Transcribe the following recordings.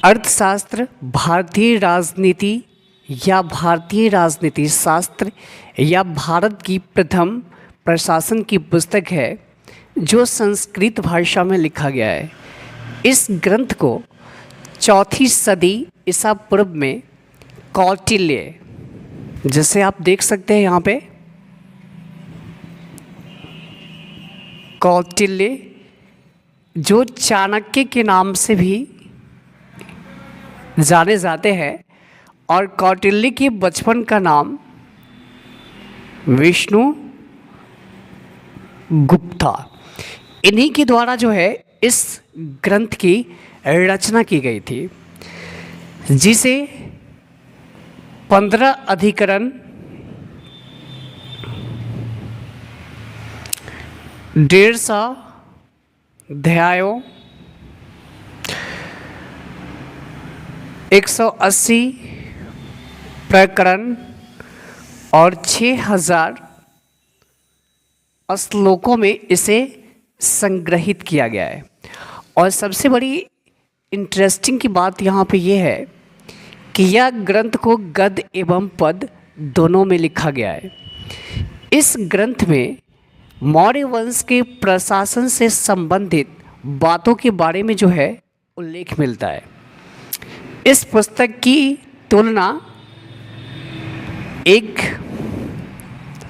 अर्थशास्त्र भारतीय राजनीति या भारतीय राजनीति शास्त्र या भारत की प्रथम प्रशासन की पुस्तक है जो संस्कृत भाषा में लिखा गया है। इस ग्रंथ को 4वीं सदी ईसा पूर्व में कौटिल्य, जैसे आप देख सकते हैं यहाँ पे कौटिल्य, जो चाणक्य के नाम से भी जाने जाते हैं, और कौटिल्य के बचपन का नाम विष्णु गुप्त था। इन्हीं के द्वारा जो है इस ग्रंथ की रचना की गई थी, जिसे 15 अधिकरण, 150 अध्यायों, 180 प्रकरण और 6000 श्लोकों में इसे संग्रहित किया गया है। और सबसे बड़ी इंटरेस्टिंग की बात यहाँ पे ये है कि यह ग्रंथ को गद्य एवं पद दोनों में लिखा गया है। इस ग्रंथ में मौर्य वंश के प्रशासन से संबंधित बातों के बारे में जो है उल्लेख मिलता है। इस पुस्तक की तुलना एक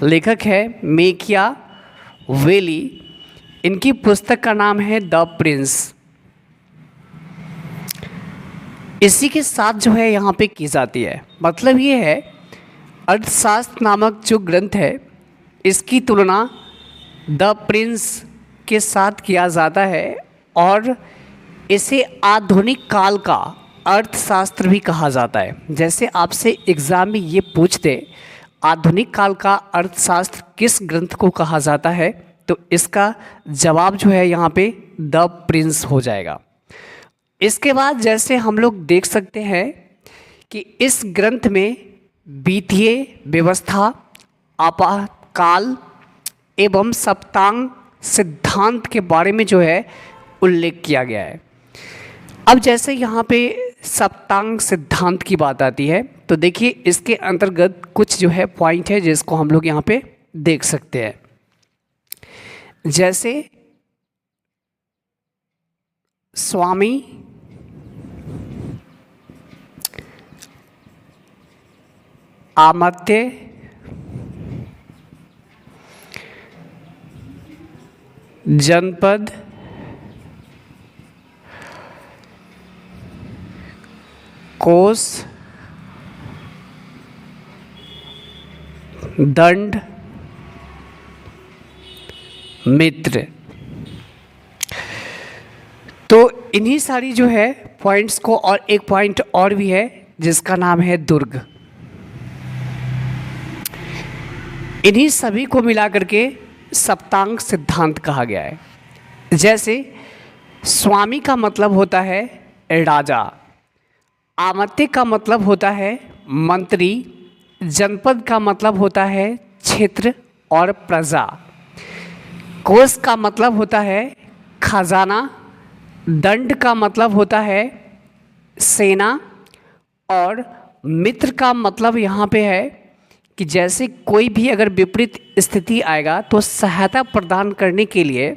लेखक है मैकियावेली, इनकी पुस्तक का नाम है द प्रिंस, इसी के साथ जो है यहाँ पे की जाती है। मतलब ये है, अर्थशास्त्र नामक जो ग्रंथ है इसकी तुलना द प्रिंस के साथ किया जाता है, और इसे आधुनिक काल का अर्थशास्त्र भी कहा जाता है। जैसे आपसे एग्ज़ाम में ये पूछते आधुनिक काल का अर्थशास्त्र किस ग्रंथ को कहा जाता है, तो इसका जवाब जो है यहाँ पे द प्रिंस हो जाएगा। इसके बाद जैसे हम लोग देख सकते हैं कि इस ग्रंथ में वित्तीय व्यवस्था, आपातकाल एवं सप्तांग सिद्धांत के बारे में जो है उल्लेख किया गया है। अब जैसे यहाँ पे सप्तांग सिद्धांत की बात आती है, तो देखिए इसके अंतर्गत कुछ जो है पॉइंट है जिसको हम लोग यहाँ पे देख सकते हैं। जैसे स्वामी आमत्य, जनपद, कोष, दंड, मित्र। तो इन्हीं सारी जो है पॉइंट्स को, और एक पॉइंट और भी है जिसका नाम है दुर्ग। इन्हीं सभी को मिला करके सप्तांग सिद्धांत कहा गया है। जैसे स्वामी का मतलब होता है राजा, आमत्य का मतलब होता है मंत्री, जनपद का मतलब होता है क्षेत्र और प्रजा, कोष का मतलब होता है खजाना, दंड का मतलब होता है सेना, और मित्र का मतलब यहाँ पे है कि जैसे कोई भी अगर विपरीत स्थिति आएगा तो सहायता प्रदान करने के लिए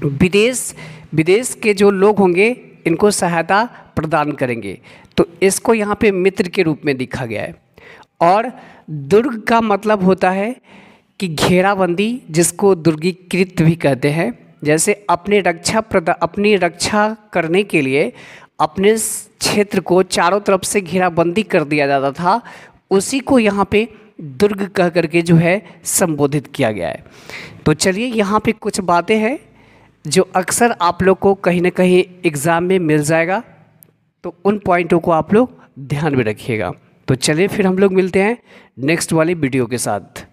विदेश के जो लोग होंगे इनको सहायता प्रदान करेंगे, तो इसको यहाँ पे मित्र के रूप में दिखा गया है। और दुर्ग का मतलब होता है कि घेराबंदी, जिसको दुर्गीकृत भी कहते हैं। जैसे अपनी रक्षा करने के लिए अपने क्षेत्र को चारों तरफ से घेराबंदी कर दिया जाता था, उसी को यहाँ पे दुर्ग कह करके जो है संबोधित किया गया है। तो चलिए यहाँ पे कुछ बातें हैं जो अक्सर आप लोग को कहीं ना कहीं एग्ज़ाम में मिल जाएगा, तो उन पॉइंटों को आप लोग ध्यान में रखिएगा। तो चलिए फिर हम लोग मिलते हैं नेक्स्ट वाली वीडियो के साथ।